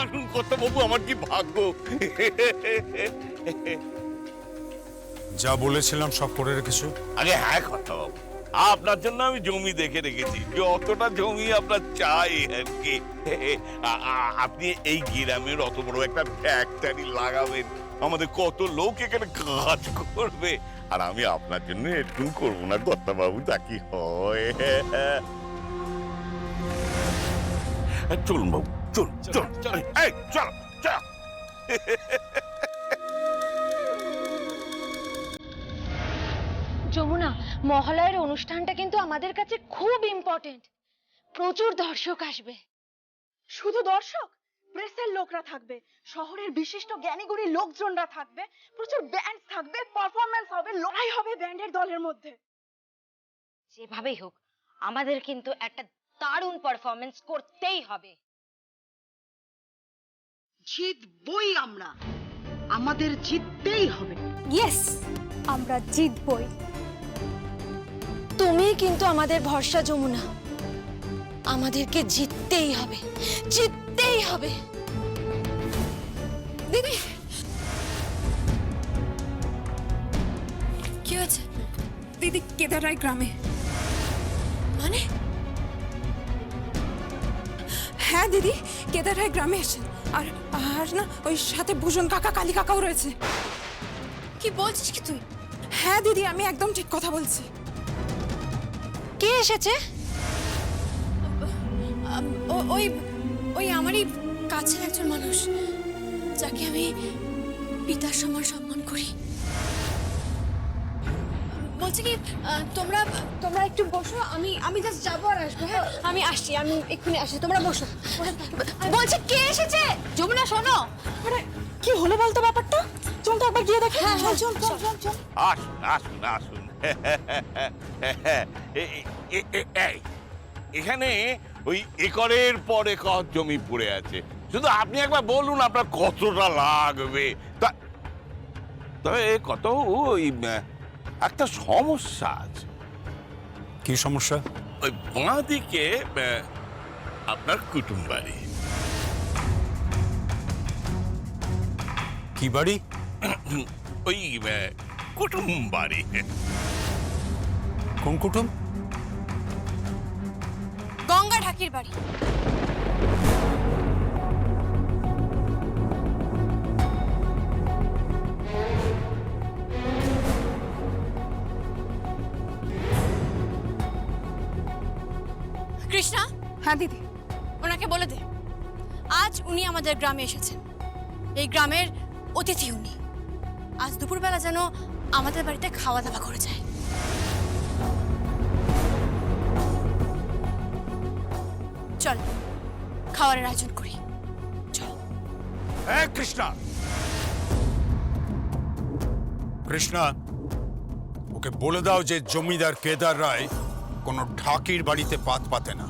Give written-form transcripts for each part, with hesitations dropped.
আসুন কর্তাবাবু, আমার কি ভাগ্য। যা বলেছিলাম সব করে রেখেছো? আগে হ্যাঁ কর্তাবাবু, আপনার জন্য আমি জমি দেখে রেখেছি, যতটা জমি আপনার চাই আর কি। আপনি এই গ্রামের অত বড় একটা ফ্যাক্টরি লাগাবেন, আমাদের কত লোক এখানে কাজ করবে, আর আমি আপনার জন্য একটু করবো না কর্তাবাবু, তা কি হয়? চলুন বাবু, চল চল চল, এই চল চল। যমুনা, মহালয়ের অনুষ্ঠানটা কিন্তু আমাদের কাছে খুব ইম্পর্টেন্ট। প্রচুর দর্শক আসবে। শুধু দর্শক, প্রেসের লোকরা থাকবে, শহরের বিশিষ্ট জ্ঞানীগুণী লোকজনরা থাকবে, প্রচুর ব্যান্ড থাকবে, পারফরম্যান্স হবে, লড়াই হবে ব্যান্ডের দলের মধ্যে। যেভাবেই হোক আমাদের কিন্তু একটা দারুণ পারফরম্যান্স করতেই হবে। জিতবই আমরা, আমাদের জিততেই হবে। ইয়েস, আমরা জিতবই। তুমি কিন্তু আমাদের ভরসা যমুনা, আমাদেরকে জিততেই হবে, জিততেই হবে। দিদি, কি হয়েছে? দিদি কেদারায় গ্রামে। মানে? হ্যাঁ দিদি, কেদারায় গ্রামে এসে আর আর না ওই সাথে ভূষণ কাকা, কালী কাকাও রয়েছে। কি বলছিস কি তুই? হ্যাঁ দিদি, আমি একদম ঠিক কথা বলছি। কে এসেছে? ওই ওই আমারই কাছের একজন মানুষ, যাকে আমি পিতার সমান সম্মান করি। বলছি কি, তোমরা তোমরা একটু বসো, আমি জাস্ট যাবো আর আসবো। হ্যাঁ, আমি আসছি, আমি এক্ষুনি আসছি, তোমরা বসো। বলছে কে এসেছে? যমুনা শোনো। আরে কি হলো বলতো ব্যাপারটা? চল তো একবার গিয়ে দেখি। চল চল চল চল চল। আসুন আসুন আসুন। এখানে ওই একরের পর একর জমি পড়ে আছে, শুধু আপনি একবার বলুন আপনার কতটা লাগবে। তবে কত ওই একটা সমস্যা আছে। কি সমস্যা? ওই বাঁ দিকে আপনার কুটুম বাড়ি। কি বাড়ি? ওই কুটুম বাড়ি। কোন কুটুম? গঙ্গা ঢাকির বাড়ি। কৃষ্ণা। হ্যাঁ দিদি। ওনাকে বলে দে, আজ উনি আমাদের গ্রামে এসেছেন, এই গ্রামের অতিথি উনি। আজ দুপুরবেলা যেন আমাদের বাড়িতে খাওয়া দাওয়া করে যায়। চল খাওয়ার আয়োজন করি, চল। এই কৃষ্ণা, কৃষ্ণা, ওকে বলে দাও যে জমিদার কেদার রায় কোনো ঢাকির বাড়িতে পাত পাতে না।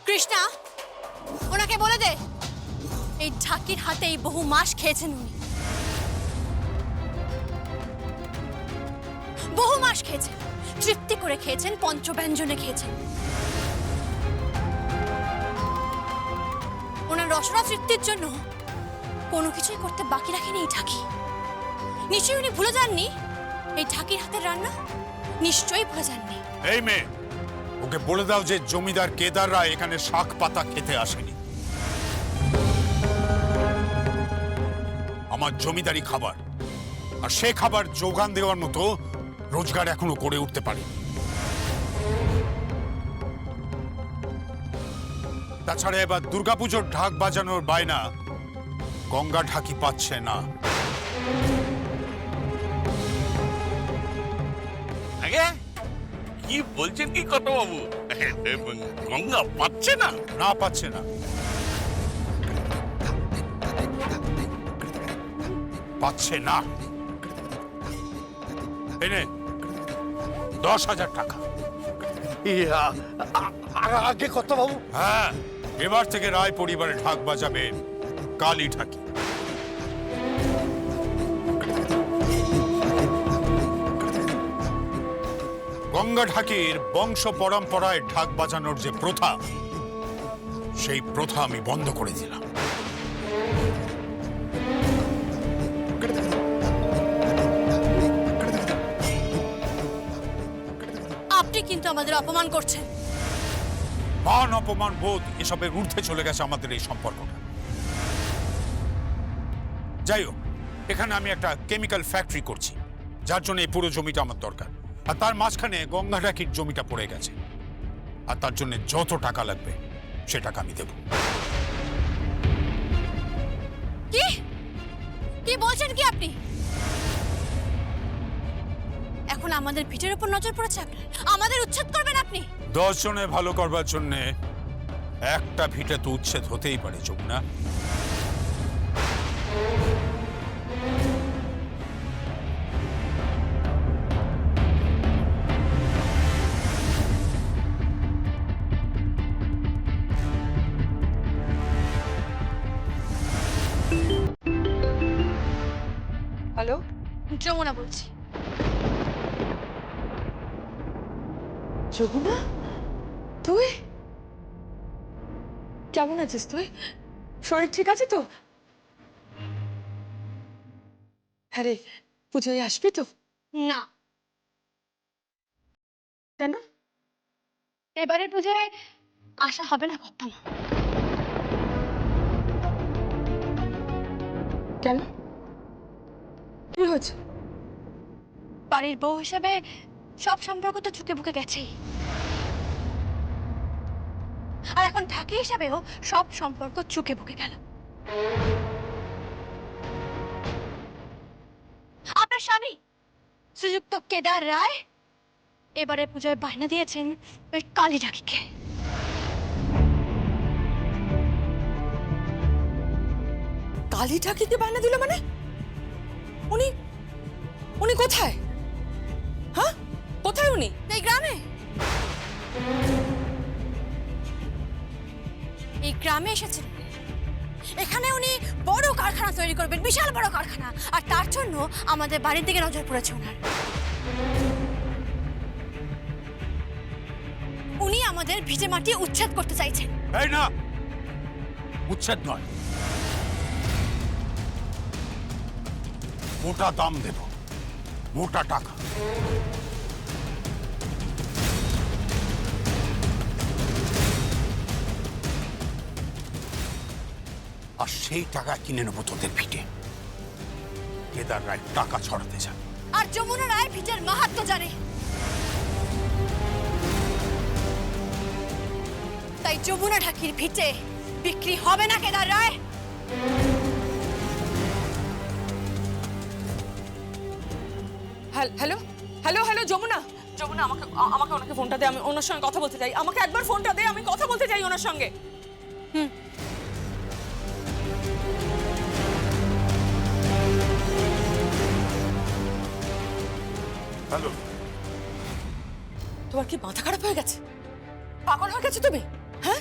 কৃষ্ণা, ওনাকে বলে দে, এই ঢাকির হাতেই বহু মাস খেয়েছেন উনি, বহু মাস খেয়েছেন, তৃপ্তি করে খেয়েছেন, পঞ্চব্যঞ্জনে খেয়েছেন। ওনার রসনা তৃপ্তির জন্য কোনো কিছুই করতে বাকি রাখেনি এই ঢাকি। নিশ্চয়ই উনি ভুলে যাননি এই ঢাকির হাতের রান্না, নিশ্চয়ই ভুলে যাননি। এই মেয়ে, ওকে বলে দাও যে জমিদার কেদার রায় এখানে শাক পাতা খেতে আসেনি। আমার জমিদারি খাবার, আর সে খাবার যোগান দেওয়ার মতো রোজগার এখনো করে উঠতে পারে। তাছাড়া এবার দুর্গাপুজোর ঢাক বাজানোর বায়না গঙ্গা ঢাকি পাচ্ছে না। আগে কি বলছেন কি কত বাবু? গঙ্গা পাচ্ছে না? না, পাচ্ছে না, পাচ্ছে না। এনে 10,000 টাকা। আগে কত বাবু? হ্যাঁ, এবার থেকে রায় পরিবারে ঢাক বাজাবেন কালী ঢাকি। গঙ্গা ঢাকির বংশ পরম্পরায় ঢাক বাজানোর যে প্রথা, সেই প্রথা আমি বন্ধ করে দিলাম। আপনি কিন্তু আমাদের অপমান করছেন। মান অপমান বোধ এসবের ঊর্ধ্বে চলে গেছে আমাদের এই সম্পর্কটা। যাই হোক, এখানে আমি একটা কেমিক্যাল ফ্যাক্টরি করছি, যার জন্য এই পুরো জমিটা আমার দরকার। আর তার মাঝখানে গঙ্গা ঢাকির জমিটা পড়ে গেছে, আর তার জন্য যত টাকা লাগবে সে টাকা আমি দেব। কি কি বলছেন কি আপনি? এখন আমাদের ভিটের উপর নজর পড়েছে আপনার, আমাদের উচ্ছেদ করবেন আপনি? 10 জনে ভালো করবার জন্য একটা ভিটে তো উচ্ছেদ হতেই পারে, যমুনা। হ্যালো, যমুনা বলছি। যমুনা, তুই কেমন আছিস? তুই শরীর ঠিক আছে তো? হ্যাঁ রে, পুজোয় আসবি তো? না, কেন? এবারের পূজায় আসা হবে না ভাবতাম। কেন, কি হয়েছে? বাড়ির বউ হিসেবে সব সম্পর্ক তো চুকে বুকে গেছেই, আর এখন ঢাকি হিসাবেও সব সম্পর্ক চুকে বুকে গেল। আপনার স্বামী শ্রীযুক্ত কেদার রায় এবারে পূজায় বায়না দিয়েছেন ওই কালী ঢাকিকে। কালী ঠাকিকে বায়না দিল মানে? উনি উনি কোথায়? হ্যাঁ, কোথায় উনি? এই গ্রামে, এই গ্রামে এসেছেন। এখানে উনি বড় কারখানা তৈরি করবেন, বিশাল বড় কারখানা, আর তার জন্য আমাদের বাড়ির দিকে নজর পড়েছে ওনার। উনি আমাদের ভিটে মাটি উচ্ছেদ করতে চাইছেন। এই না, উচ্ছেদ নয়, মোটা দাম দেব, মোটা টাকা। আর সেই টাকা কিনে নেবো তোদের ভিটে। কেদার রায় টাকা ছড়াতে যাবে, আর যমুনা রায় ভিটের মাহাত্ম্য জানে, তাই যমুনা ঢাকির ভিটে বিক্রি হবে না Kedar Roy. Hello hello hello, Jamuna, Jamuna, আমাকে আমাকে ওনাকে ফোনটা দে, আমি ওনার সঙ্গে কথা বলতে চাই। আমাকে একবার ফোনটা দে, আমি কথা বলতে চাই ওনার সঙ্গে। হ্যালো। তোমার কি মাথা খারাপ হয়ে গেছে? পাগল হয়ে গেছে তুমি? হ্যাঁ,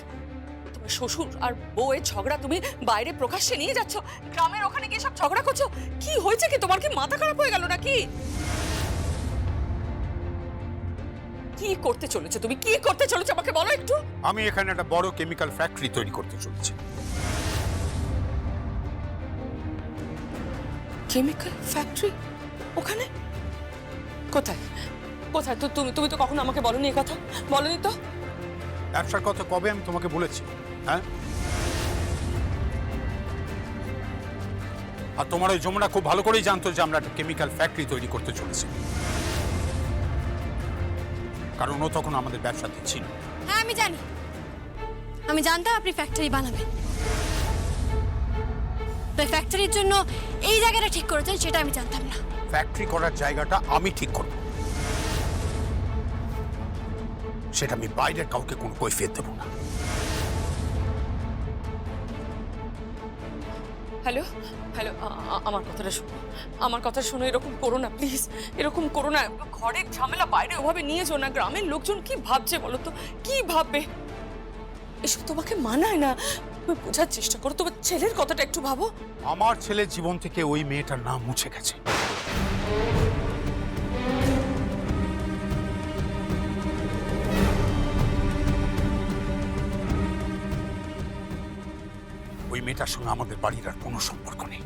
তোমার শ্বশুর আর বউয়ের ঝগড়া তুমি বাইরে প্রকাশ্যে নিয়ে যাচ্ছ, গ্রামের ওখানে গিয়ে সব ঝগড়া করছো। কি হয়েছে কি? তোমার কি মাথা খারাপ হয়ে গেল নাকি? কি করতে চলেছো তুমি? কি করতে চলেছো আমাকে বলো একটু। আমি এখানে একটা বড় কেমিক্যাল ফ্যাক্টরি তৈরি করতে চলেছি। Chemical factory? ওখানে কোথায়? কোথায়? তো তুমি তো কখনো আমাকে বলনি এই কথা, বলনি তো। ব্যবসার কথা কবে আমি তোমাকে বলেছি? হ্যাঁ, আর তোমার ওই যমুনা খুব ভালো করেই জানতো যে আমরা একটা কেমিক্যাল ফ্যাক্টরি তৈরি করতে চলেছি, কারণ ও তখন আমাদের ব্যবসাতে ছিল। হ্যাঁ আমি জানি, আমি জানতাম আপনি ফ্যাক্টরি বানাবেন। তাই ফ্যাক্টরির জন্য এই জায়গাটা ঠিক করেছেন সেটা আমি জানতাম না। ফ্যাক্টরি করার জায়গাটা আমি ঠিক করব, সেটা আমি বাইরের কাউকে কোনো কৈফিয়ত দেব না। হ্যালো হ্যালো, আমার কথাটা শুনো, আমার কথা শুনো। এরকম করো না প্লিজ, এরকম করো না। ঘরের ঝামেলা বাইরে ওভাবে নিয়ে যাও না। গ্রামের লোকজন কি ভাবছে বলো তো? কি ভাববে? এসব তোমাকে মানায় না। তুমি বোঝার চেষ্টা করো, তোমার ছেলের কথাটা একটু ভাবো। আমার ছেলের জীবন থেকে ওই মেয়েটার নাম মুছে গেছে। মেয়েটার সঙ্গে আমাদের বাড়ির আর কোনো সম্পর্ক নেই।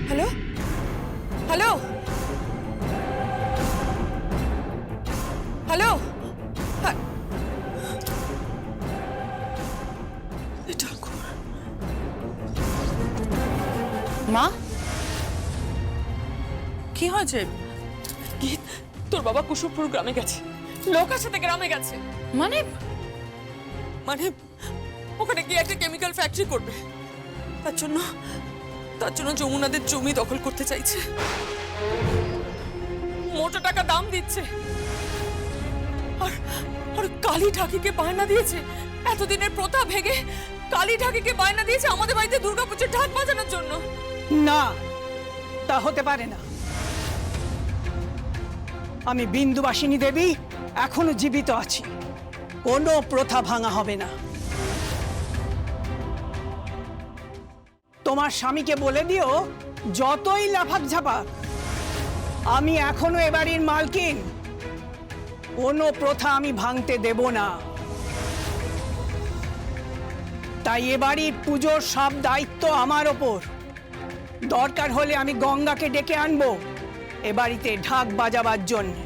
হ্যালো হ্যালো হ্যালো হ্যাঁ। এ ঠাকুর। মা কি হয়েছে? গীত, তোর বাবা কুসুমপুর গ্রামে গেছে, লোকের সাথে গ্রামে গেছে। মানে মানে ওখানে গিয়ে একটা কেমিক্যাল ফ্যাক্টরি করবে, তার জন্য যমুনাদের জমি দখল করতে চাইছে। মোটা টাকা দাম দিচ্ছে, আর আর কালী ঢাকিকে বায়না দিয়েছে, এতদিনের প্রথা ভেঙে কালী ঢাকিকে বায়না দিয়েছে আমাদের বাড়িতে দুর্গাপুজোর ঢাক বাজানোর জন্য। না, তা হতে পারে না। আমি বিন্দুবাসিনী দেবী এখনো জীবিত আছি, কোনো প্রথা ভাঙা হবে না। তোমার স্বামীকে বলে দিও, যতই লাফাক ঝাপাক, আমি এখনো এ বাড়ির মালকিন, কোনো প্রথা আমি ভাঙতে দেব না। তাই এ বাড়ির পুজোর সব দায়িত্ব আমার ওপর। দরকার হলে আমি গঙ্গাকে ডেকে আনবো এ বাড়িতে ঢাক বাজাবার জন্য,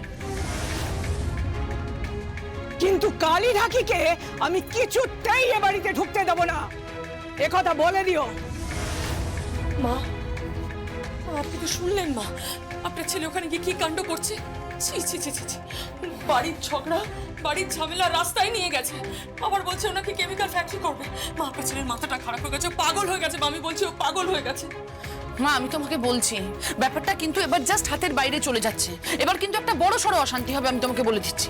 কিন্তু কালী ঢাকিকে আমি কিছুতেই এ বাড়িতে ঢুকতে দেব না, একথা বলে দিও। মা, আপনি তো শুনলেন মা, আপনার ছেলে ওখানে গিয়ে কি কাণ্ড করছে। ছি ছি ছি ছি ছি। বাড়ির ঝগড়া, বাড়ির ঝামেলা রাস্তায় নিয়ে গেছে, আবার বলছে ওনাকে কেমিক্যাল ফ্যাক্টরি করবে। মা, আপনার ছেলের মাথাটা খারাপ হয়ে গেছে, পাগল হয়ে গেছে। আমি বলছি ও পাগল হয়ে গেছে। মা, আমি তোমাকে বলছি ব্যাপারটা কিন্তু এবার জাস্ট হাতের বাইরে চলে যাচ্ছে। এবার কিন্তু একটা বড় সড়ো অশান্তি হবে, আমি তোমাকে বলে দিচ্ছি।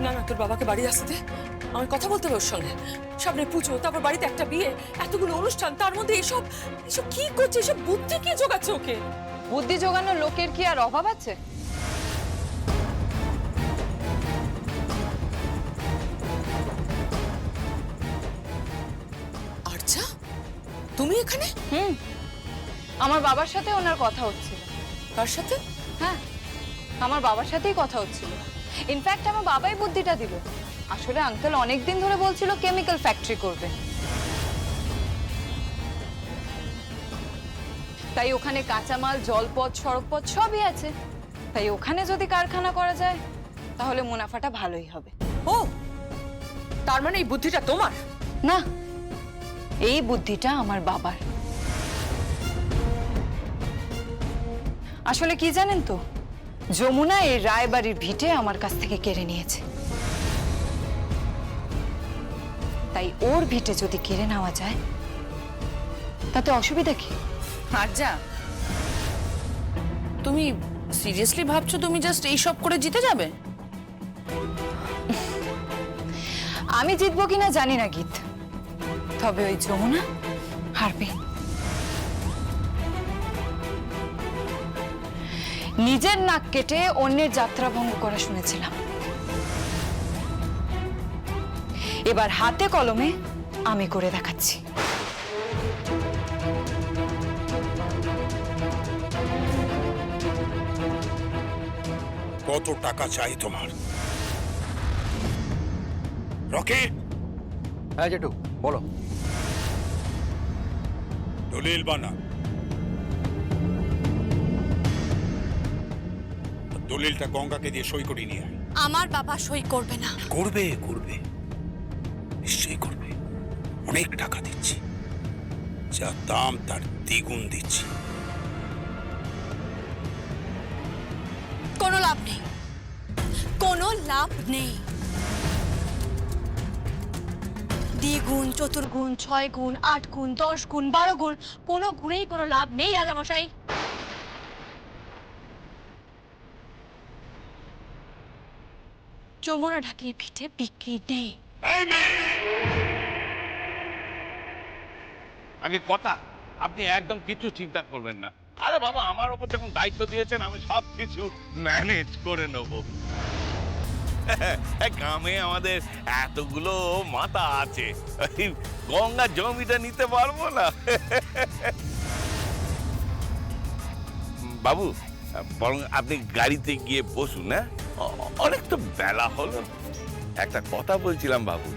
না না, তোর বাবাকে বাড়ি আসতে দে, আমার কথা বলতে হবে ওর সঙ্গে। সামনে পুজো, তারপর বাড়িতে একটা বিয়ে, এতগুলো অনুষ্ঠান, তার মধ্যে এসব এসব কি করছে? এসব বুদ্ধি কি জোগাচ্ছে ওকে? বুদ্ধি জোগানোর লোকের কি আর অভাব আছে? আচ্ছা, তুমি এখানে? আমার বাবার সাথে ওনার কথা হচ্ছিল। কার সাথে? হ্যাঁ, আমার বাবার সাথেই কথা হচ্ছিল। ইনফ্যাক্ট আমার বাবাই বুদ্ধিটা দিল। আসলে আঙ্কেল অনেকদিন ধরে বলছিল কেমিক্যাল ফ্যাক্টরি করবে, তাই ওখানে কাঁচামাল, জলপথ, সড়কপথ সবই আছে। তাই ওখানে যদি কারখানা করা যায় তাহলে মুনাফাটা ভালোই হবে। ও, তার মানে এই বুদ্ধিটা তোমার? না, এই বুদ্ধিটা আমার বাবার। আসলে কি জানেন তো, যমুনা এই রায়বাড়ির ভিটে আমার কাছ থেকে কেড়ে নিয়েছে। তাই ওর ভিটে যদি কেড়ে নেওয়া যায় তাতে অসুবিধা কি? আর যা, তুমি সিরিয়াসলি ভাবছো তুমি জাস্ট এই সব করে জিতে যাবে? আমি জিতবো কিনা জানি না গীত, তবে ওই যমুনা হারবে। নিজের নাক কেটে অন্যের যাত্রা ভঙ্গ করা শুনেছিলাম, এবার হাতে কলমে আমি করে দেখাচ্ছি। কত টাকা চাই তোমার? রকি, হ্যাঁ জেঠু বলো। দলিল বানা। দলিলটা গঙ্গাকে দিয়ে সই করে নিয়ে আয়। আমার বাবা সই করবে না। করবে করবে, নিশ্চয়ই করবে। অনেক টাকা দিচ্ছি, যা দাম তার দ্বিগুণ দিচ্ছি। কোনো লাভ নেই, কোনো লাভ নেই। দ্বিগুণ, চতুর্গুণ, 6 গুণ, 8 গুণ, 10 গুণ, 12 গুণ, কোনো গুণেই কোনো লাভ নেই রাজামশাই। যমুনা ঢাকির পিঠে বিক্রি নেই। আগে কথা, আপনি একদম কিছু চিন্তা করবেন না। আরে বাবা, আমার উপর যখন দায়িত্ব দিয়েছেন আমি সব কিছু ম্যানেজ করে নেব। গ্রামে আমাদের এতগুলো মাথা আছে, গঙ্গা জমিটা নিতে পারবো না। বাবু, বরং আপনি গাড়িতে গিয়ে বসুন। হ্যাঁ, অনেক তো বেলা হলো। একটা কথা বলছিলাম বাবু,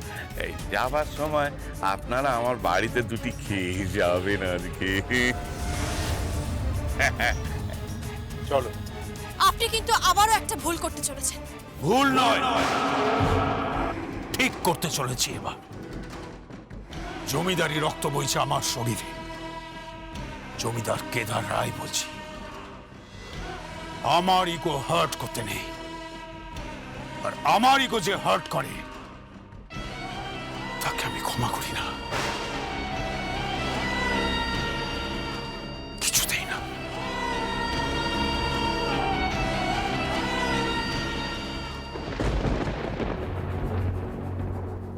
এই যাবার সময় আপনারা আমার বাড়িতে দুটি খেয়ে যাবেন আর কি। চলো। আপনি কিন্তু আবারও একটা ভুল করতে চলেছেন। ভুল নয়, ঠিক করতে চলেছি এবার। জমিদারি রক্ত বইছে আমার শরীরে। জমিদার কেদার রায় বলছি, আমার ইগো হার্ট করতে নেই। আর আমার ইগো যে হার্ট করে তাকে আমি ক্ষমা করি না, কিছুতেই না।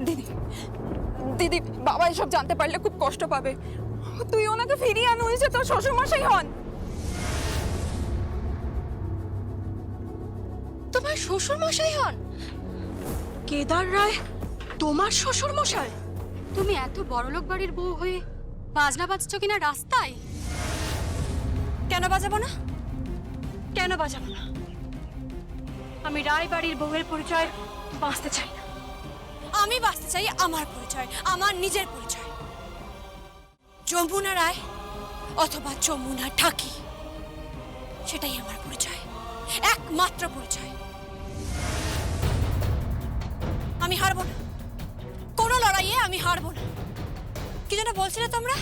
দিদি দিদি, বাবা এসব জানতে পারলে খুব কষ্ট পাবে। তুই ওনাকে ফিরিয়ে আন, হয়েছে তোর শ্বশুরমশাই হন। তোমার শ্বশুর মশাই হন? কেদার রায় তোমার শ্বশুর মশাই? তুমি এত বড়লোক বাড়ির বউ হয়ে বাজনা বাজছো কিনা রাস্তায়? কেন বাজাবো না? কেন বাজাবো না? আমি রায় বাড়ির বউয়ের পরিচয় বাঁচতে চাই না। আমি বাঁচতে চাই আমার পরিচয়, আমার নিজের পরিচয়। যমুনা রায় অথবা যমুনা ঠাকি, সেটাই আমার পরিচয়, একমাত্র পরিচয়। আমি হারবো না, কোনো লড়াইয়ে আমি হারবো না। কি যেন বলছিলে তোমরা?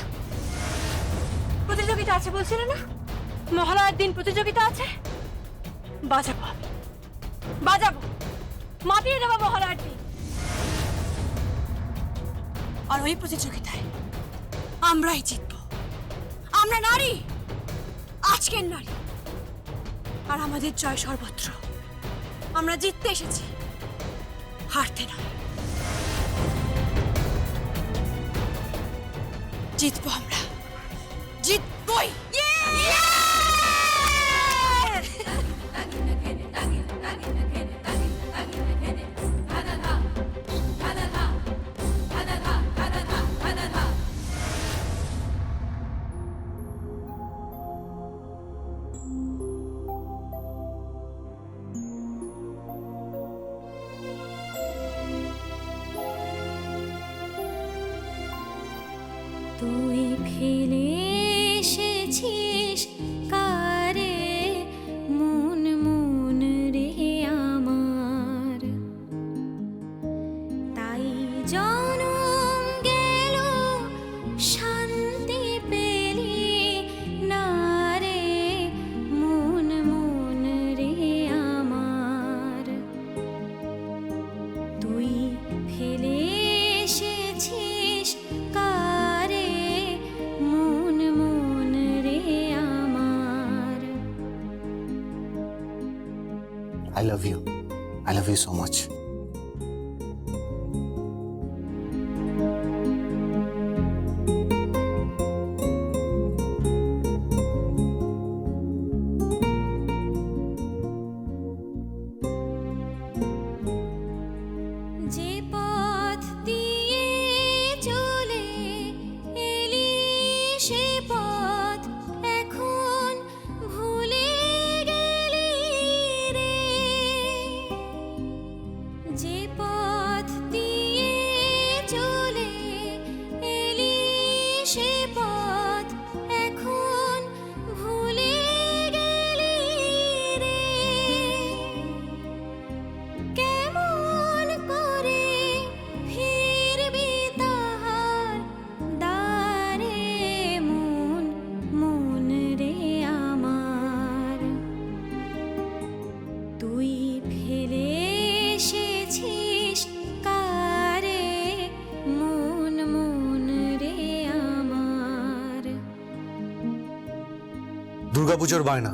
প্রতিযোগিতা আছে বলছিলে না? মহালয়ার দিন প্রতিযোগিতা আছে। বাজাবো আমি, বাজাবো, মাতিয়ে দেবো মহালয়ার দিন। আর ওই প্রতিযোগিতায় আমরাই জিতবো। আমরা নারী, আজকের নারী, আর আমাদের জয় সর্বত্র। আমরা জিততে এসেছি, হারতে নয়। জিতবো আমরা, জিতবই। তুই ফেলে এসেছিস কারে মন মন রে আমার, তাই জনম গেল শান্তি পেলি না রে মন মন রে আমার। তুই ফেলে এসেছিস কারে মন মন রে আমার। I love you. I love you so much. যে পথ দিয়ে চলে এলি সে পথ এখন ভুলে গেলি রে। যে পথ দিয়ে চলে এলি সে পথ এখন ভুলে গেলি রে। কেমন করে ফিরবি তাহার দ্বারে মন মন রে আমার। তুই ফেলে এসেছিস কারে মন মন রে আমার। দুর্গাপুজোর বায়না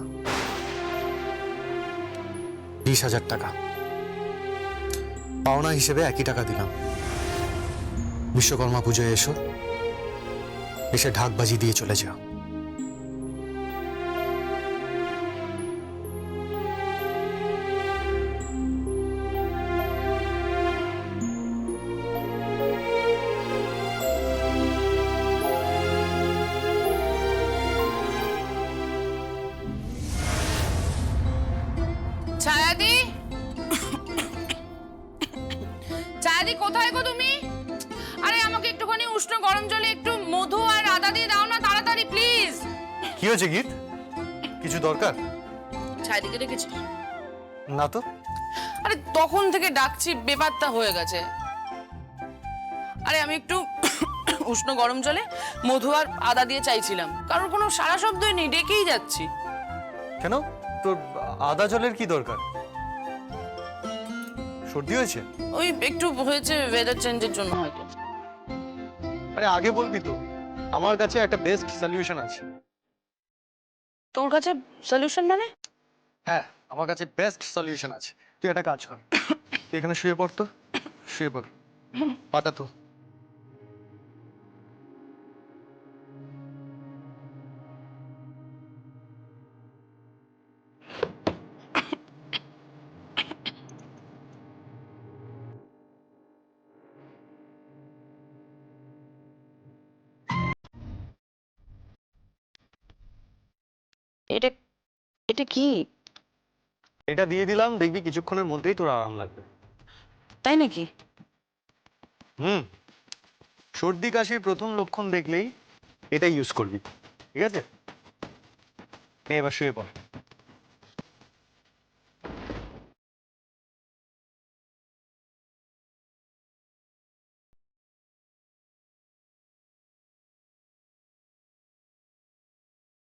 20,000 টাকা পাওনা হিসেবে একই টাকা দিলাম। বিশ্বকর্মা পুজোয় এসো, এসে ঢাকবাজি দিয়ে চলে যাও। ছায়াদি কোথায় গো তুমি? আরে আমাকে একটুখানি উষ্ণ গরম জলে একটু মধু আর আদা দিয়ে দাও না তাড়াতাড়ি প্লিজ। কি হয়েছে গীত? কিছু দরকার? ছায়াদিকে রেখেছিস? না তো। আরে তখন থেকে ডাকছি, বেপাত্তা হয়ে গেছে। আরে আমি একটু উষ্ণ গরম জলে মধু আর আদা দিয়ে চাইছিলাম, কারণ কোনো সারা শব্দই নেই, ডেকেই যাচ্ছি। কেন? তোর আদা জলের কি দরকার? সর্দি হয়েছে? ওই একটু হয়েছে, ওয়েদার চেঞ্জের জন্য হয়তো। আরে আগে বলবি তো, আমার কাছে একটা বেস্ট সলিউশন আছে। তোর কাছে সলিউশন মানে? হ্যাঁ, আমার কাছে বেস্ট সলিউশন আছে। তুই একটা কাজ কর, তুই এখানে শুয়ে পড় তো, শুয়ে পড়, পাতা তো। এটা এটা কি? এটা দিয়ে দিলাম, দেখবি কিছুক্ষণের মধ্যেই তোর আরাম লাগবে। তাই নাকি? সর্দি কাশির প্রথম লক্ষণ দেখলেই এটা ইউজ করবি, ঠিক আছে? নে এবার শুয়ে পড়।